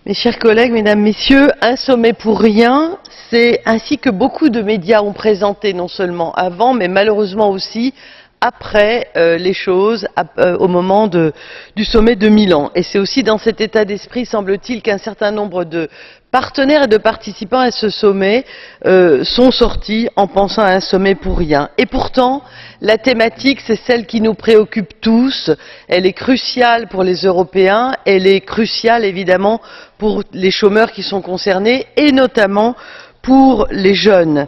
Mes chers collègues, mesdames, messieurs, un sommet pour rien, c'est ainsi que beaucoup de médias ont présenté, non seulement avant, mais malheureusement aussi après les choses, au moment du sommet de Milan. Et c'est aussi dans cet état d'esprit, semble-t-il, qu'un certain nombre de partenaires et de participants à ce sommet sont sortis en pensant à un sommet pour rien. Et pourtant, la thématique, c'est celle qui nous préoccupe tous. Elle est cruciale pour les Européens, elle est cruciale évidemment pour les chômeurs qui sont concernés et notamment pour les jeunes.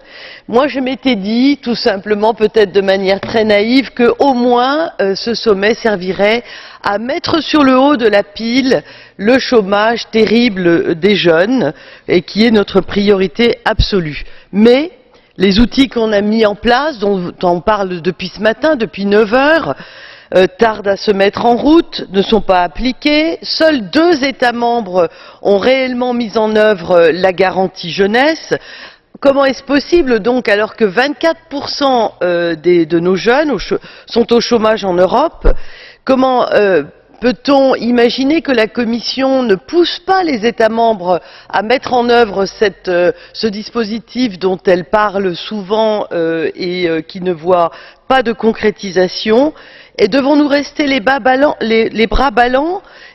Moi, je m'étais dit, tout simplement, peut-être de manière très naïve, que au moins ce sommet servirait à mettre sur le haut de la pile le chômage terrible des jeunes, et qui est notre priorité absolue. Mais les outils qu'on a mis en place, dont on parle depuis ce matin, depuis 9 heures, tardent à se mettre en route, ne sont pas appliqués. Seuls 2 États membres ont réellement mis en œuvre la garantie jeunesse. Comment est-ce possible donc, alors que 24% de nos jeunes sont au chômage en Europe? Comment peut-on imaginer que la Commission ne pousse pas les États membres à mettre en œuvre ce dispositif dont elle parle souvent et qui ne voit pas de concrétisation? Et devons-nous rester les bras ballants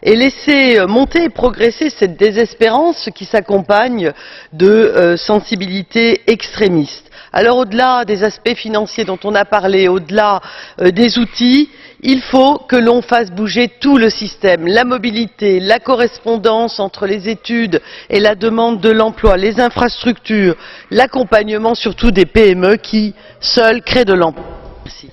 et laisser monter et progresser cette désespérance qui s'accompagne de sensibilités extrémistes? Alors, au-delà des aspects financiers dont on a parlé, au-delà des outils, il faut que l'on fasse bouger tout le système, la mobilité, la correspondance entre les études et la demande de l'emploi, les infrastructures, l'accompagnement surtout des PME qui, seules, créent de l'emploi. Merci.